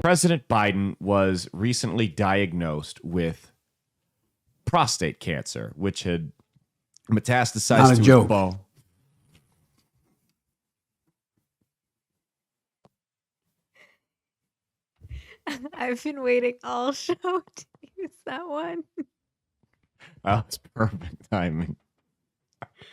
President Biden was recently diagnosed with prostate cancer, which had metastasized to his bone. I've been waiting all show to use that one. That was perfect timing.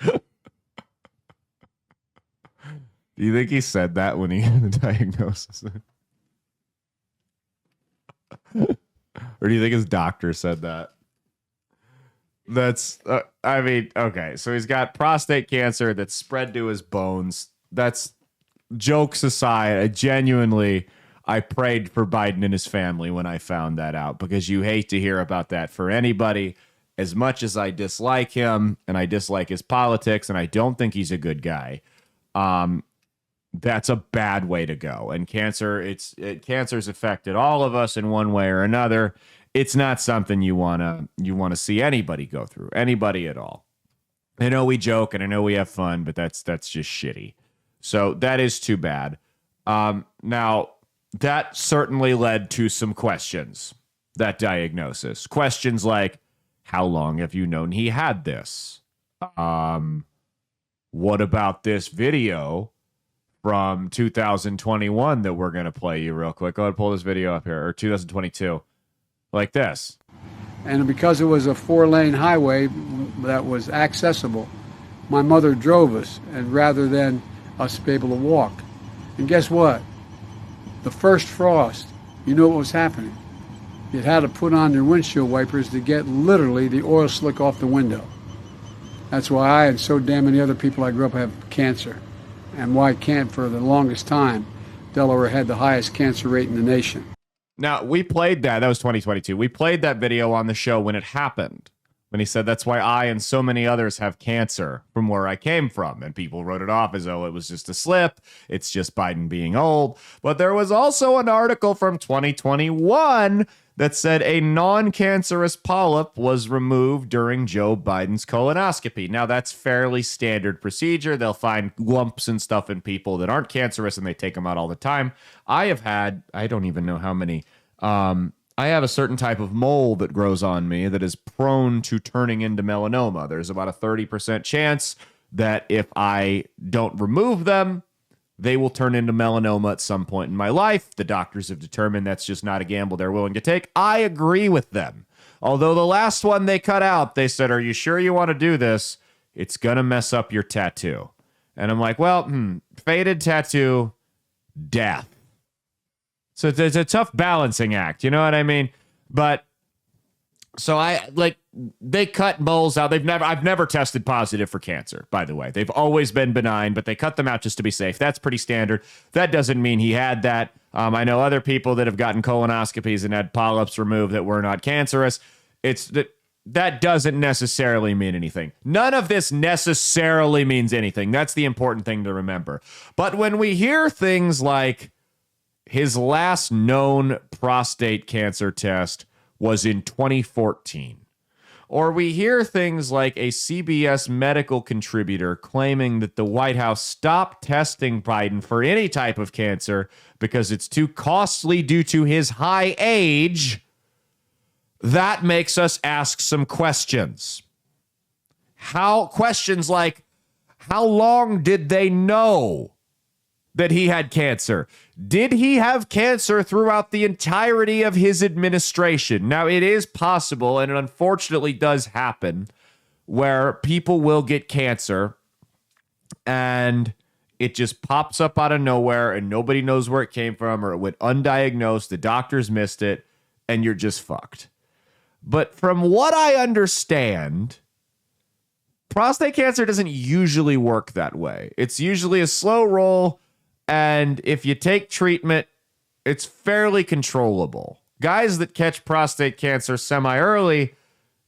Do you think he said that when he had the diagnosis? Or do you think his doctor said that? That's, I mean, okay. So he's got prostate cancer that's spread to his bones. That's, jokes aside, I prayed for Biden and his family when I found that out, because you hate to hear about that for anybody. As much as I dislike him and I dislike his politics and I don't think he's a good guy, that's a bad way to go. And cancer's affected all of us in one way or another. It's not something you want to see anybody go through, anybody at all. I know we joke and I know we have fun, but that's just shitty. So that is too bad. Now, that certainly led to some questions, that diagnosis. Questions like, how long have you known he had this? What about this video from 2021 that we're going to play you real quick? Go ahead and pull this video up here, or 2022, like this. And because it was a 4-lane highway that was accessible, my mother drove us, and rather than us be able to walk. And guess what? The first frost, you know what was happening? You had to put on your windshield wipers to get literally the oil slick off the window. That's why I and so damn many other people I grew up have cancer. And why can't, for the longest time, Delaware had the highest cancer rate in the nation. Now, we played that. That was 2022. We played that video on the show when it happened, when he said, that's why I and so many others have cancer from where I came from. And people wrote it off as though it was just a slip. It's just Biden being old. But there was also an article from 2021 that said a non-cancerous polyp was removed during Joe Biden's colonoscopy. Now, that's fairly standard procedure. They'll find lumps and stuff in people that aren't cancerous, and they take them out all the time. I have had, I don't even know how many, I have a certain type of mole that grows on me that is prone to turning into melanoma. There's about a 30% chance that if I don't remove them, they will turn into melanoma at some point in my life. The doctors have determined that's just not a gamble they're willing to take. I agree with them. Although the last one they cut out, they said, are you sure you want to do this? It's going to mess up your tattoo. And I'm like, well, faded tattoo, death. So it's a tough balancing act. You know what I mean? But so they cut moles out. I've never tested positive for cancer, by the way. They've always been benign, but they cut them out just to be safe. That's pretty standard. That doesn't mean he had that. I know other people that have gotten colonoscopies and had polyps removed that were not cancerous. That doesn't necessarily mean anything. None of this necessarily means anything. That's the important thing to remember. But when we hear things like his last known prostate cancer test was in 2014, or we hear things like a CBS medical contributor claiming that the White House stopped testing Biden for any type of cancer because it's too costly due to his high age, that makes us ask some questions. Questions like, how long did they know that he had cancer? Did he have cancer throughout the entirety of his administration? Now, it is possible, and it unfortunately does happen, where people will get cancer and it just pops up out of nowhere and nobody knows where it came from, or it went undiagnosed, the doctors missed it, and you're just fucked. But from what I understand, prostate cancer doesn't usually work that way. It's usually a slow roll. And if you take treatment, it's fairly controllable. Guys that catch prostate cancer semi-early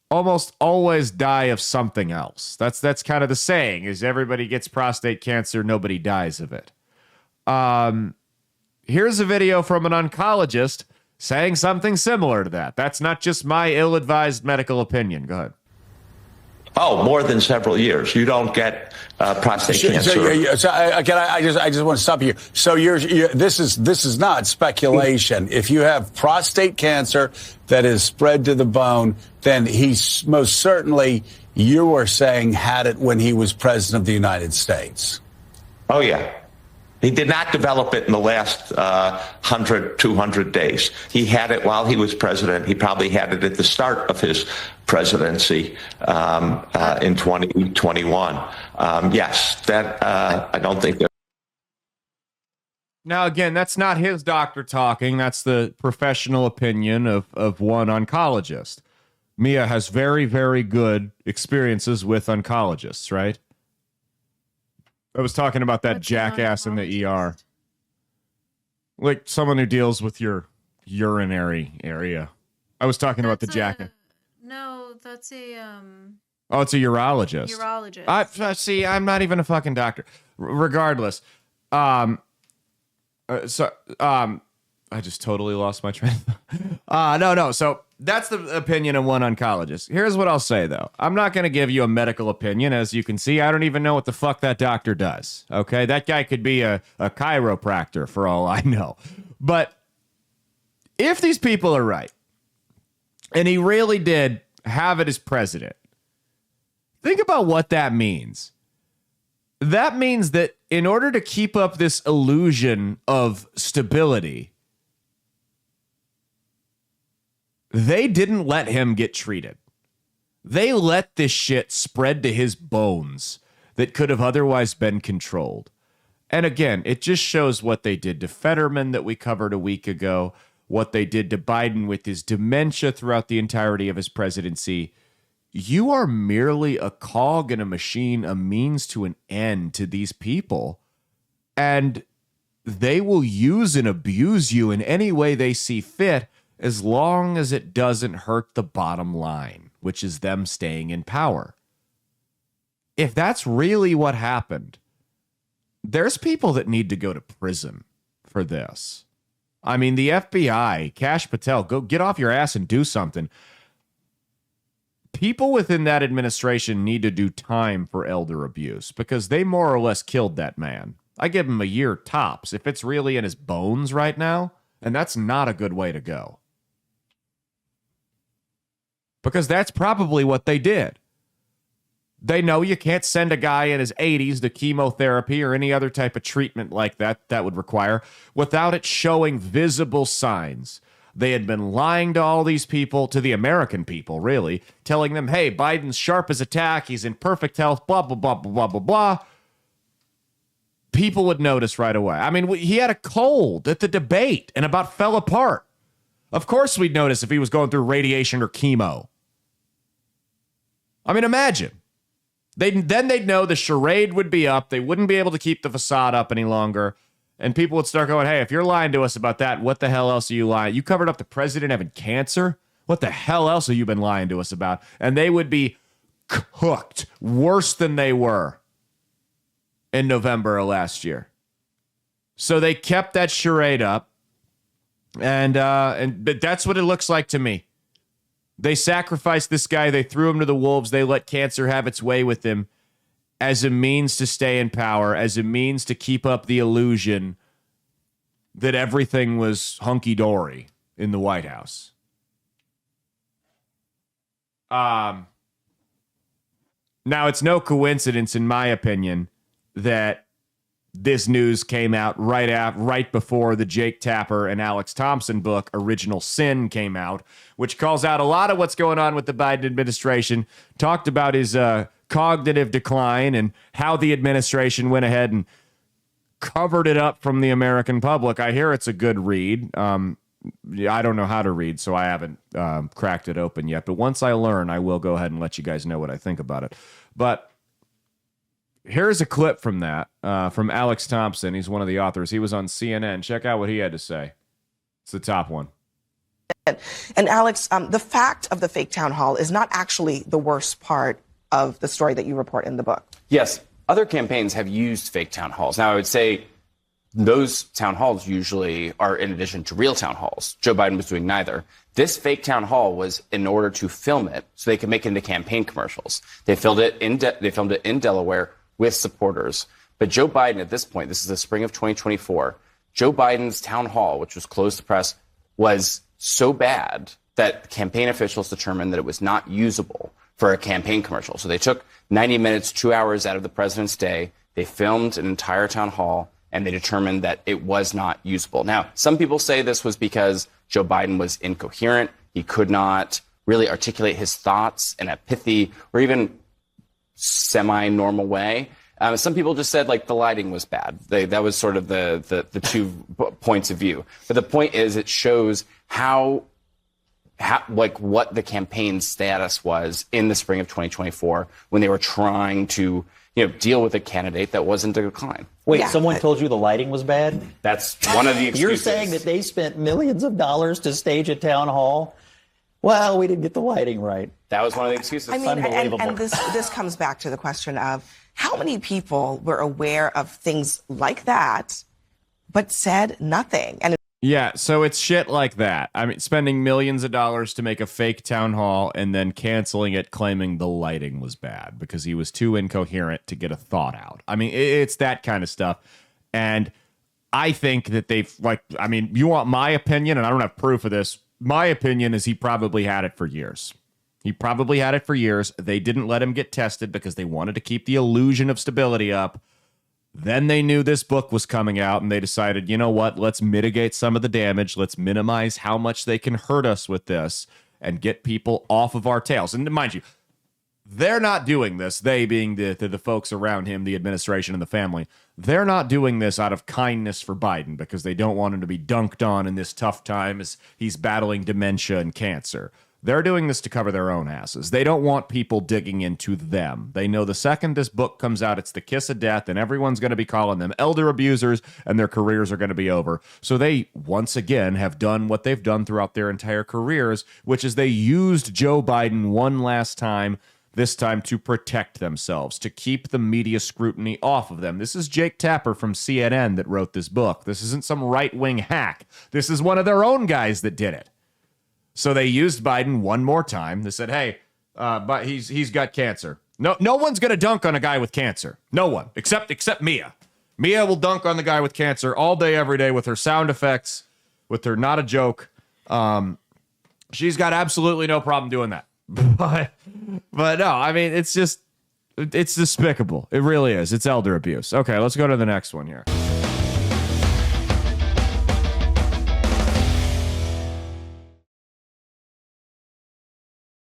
almost always die of something else. That's kind of the saying, is everybody gets prostate cancer, nobody dies of it. Here's a video from an oncologist saying something similar to that. That's not just my ill-advised medical opinion. Go ahead. Oh, more than several years. You don't get prostate cancer. I just want to stop you. So this is not speculation. If you have prostate cancer that is spread to the bone, then he's most certainly, you are saying, had it when he was president of the United States. Oh, yeah. He did not develop it in the last 100, 200 days. He had it while he was president. He probably had it at the start of his presidency in 2021. Yes, that I don't think that. Now, again, that's not his doctor talking. That's the professional opinion of one oncologist. Mia has very, very good experiences with oncologists, right? I was talking about that jackass in the ER. Like someone who deals with your urinary area. I was talking about the jackass. No, that's a Oh, it's a urologist. urologist. See, I'm not even a fucking doctor. Regardless, I just totally lost my train of thought. No. So that's the opinion of one oncologist. Here's what I'll say, though. I'm not going to give you a medical opinion. As you can see, I don't even know what the fuck that doctor does. Okay? That guy could be a chiropractor for all I know. But if these people are right, and he really did have it as president, think about what that means. That means that in order to keep up this illusion of stability, they didn't let him get treated. They let this shit spread to his bones that could have otherwise been controlled. And again, it just shows what they did to Fetterman that we covered a week ago, what they did to Biden with his dementia throughout the entirety of his presidency. You are merely a cog in a machine, a means to an end to these people. And they will use and abuse you in any way they see fit, as long as it doesn't hurt the bottom line, which is them staying in power. If that's really what happened, there's people that need to go to prison for this. I mean, the FBI, Kash Patel, go get off your ass and do something. People within that administration need to do time for elder abuse because they more or less killed that man. I give him a year tops if it's really in his bones right now, and that's not a good way to go. Because that's probably what they did. They know you can't send a guy in his 80s to chemotherapy or any other type of treatment like that would require without it showing visible signs. They had been lying to all these people, to the American people, really, telling them, hey, Biden's sharp as a tack, he's in perfect health, blah, blah, blah, blah, blah, blah, blah. People would notice right away. I mean, he had a cold at the debate and about fell apart. Of course we'd notice if he was going through radiation or chemo. I mean, imagine. Then they'd know the charade would be up. They wouldn't be able to keep the facade up any longer. And people would start going, hey, if you're lying to us about that, what the hell else are you lying? You covered up the president having cancer? What the hell else have you been lying to us about? And they would be cooked worse than they were in November of last year. So they kept that charade up. But that's what it looks like to me. They sacrificed this guy. They threw him to the wolves. They let cancer have its way with him as a means to stay in power, as a means to keep up the illusion that everything was hunky-dory in the White House. Now, it's no coincidence, in my opinion, that this news came out right before the Jake Tapper and Alex Thompson book, Original Sin, came out, which calls out a lot of what's going on with the Biden administration, talked about his cognitive decline and how the administration went ahead and covered it up from the American public. I hear it's a good read. I don't know how to read, so I haven't cracked it open yet. But once I learn, I will go ahead and let you guys know what I think about it. But here's a clip from that, from Alex Thompson. He's one of the authors. He was on CNN. Check out what he had to say. It's the top one. And Alex, the fact of the fake town hall is not actually the worst part of the story that you report in the book. Yes, other campaigns have used fake town halls. Now, I would say those town halls usually are in addition to real town halls. Joe Biden was doing neither. This fake town hall was in order to film it so they could make it into campaign commercials. They filmed it in Delaware with supporters. But Joe Biden, at this point, this is the spring of 2024, Joe Biden's town hall, which was closed to press, was so bad that campaign officials determined that it was not usable for a campaign commercial. So they took 90 minutes, 2 hours out of the president's day. They filmed an entire town hall, and they determined that it was not usable. Now, some people say this was because Joe Biden was incoherent. He could not really articulate his thoughts in a pithy or even semi-normal way. Some people just said, like, the lighting was bad. That was sort of the 2 points of view. But the point is, it shows how what the campaign status was in the spring of 2024 when they were trying to deal with a candidate that wasn't a decline. Wait, someone told you the lighting was bad? That's one of the excuses. You're saying that they spent millions of dollars to stage a town hall? Well, we didn't get the lighting right. That was one of the excuses. I mean, Unbelievable. and this comes back to the question of how many people were aware of things like that but said nothing? And Yeah, so it's shit like that. I mean, spending millions of dollars to make a fake town hall and then canceling it, claiming the lighting was bad because he was too incoherent to get a thought out. I mean, it's that kind of stuff. And I think that you want my opinion, and I don't have proof of this. My opinion is he probably had it for years. He probably had it for years. They didn't let him get tested because they wanted to keep the illusion of stability up. Then they knew this book was coming out, and they decided, you know what, let's mitigate some of the damage. Let's minimize how much they can hurt us with this and get people off of our tails. And mind you, they're not doing this, they being the folks around him, the administration and the family. They're not doing this out of kindness for Biden because they don't want him to be dunked on in this tough time as he's battling dementia and cancer. They're doing this to cover their own asses. They don't want people digging into them. They know the second this book comes out, it's the kiss of death, and everyone's going to be calling them elder abusers, and their careers are going to be over. So they, once again, have done what they've done throughout their entire careers, which is they used Joe Biden one last time, this time to protect themselves, to keep the media scrutiny off of them. This is Jake Tapper from CNN that wrote this book. This isn't some right-wing hack. This is one of their own guys that did it. So they used Biden one more time. They said, hey, but he's got cancer. No one's going to dunk on a guy with cancer. No one, except Mia. Mia will dunk on the guy with cancer all day, every day with her sound effects, with her not a joke. She's got absolutely no problem doing that. But no, I mean, it's despicable. It really is. It's elder abuse. Okay, let's go to the next one here.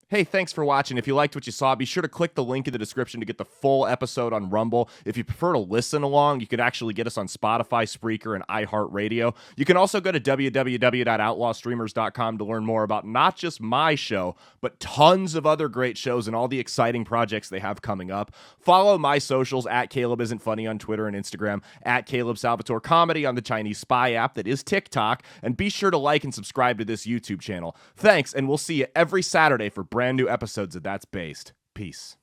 Hey, thanks for watching. If you liked what you saw, be sure to click the link in the description to get the full episode on Rumble. If you prefer to listen along, you can actually get us on Spotify, Spreaker, and iHeartRadio. You can also go to www.outlawstreamers.com to learn more about not just my show, but tons of other great shows and all the exciting projects they have coming up. Follow my socials at Caleb Isn't Funny on Twitter and Instagram, at Caleb Salvatore Comedy on the Chinese spy app that is TikTok, and be sure to like and subscribe to this YouTube channel. Thanks, and we'll see you every Saturday for brand new episodes of That's Based. Peace.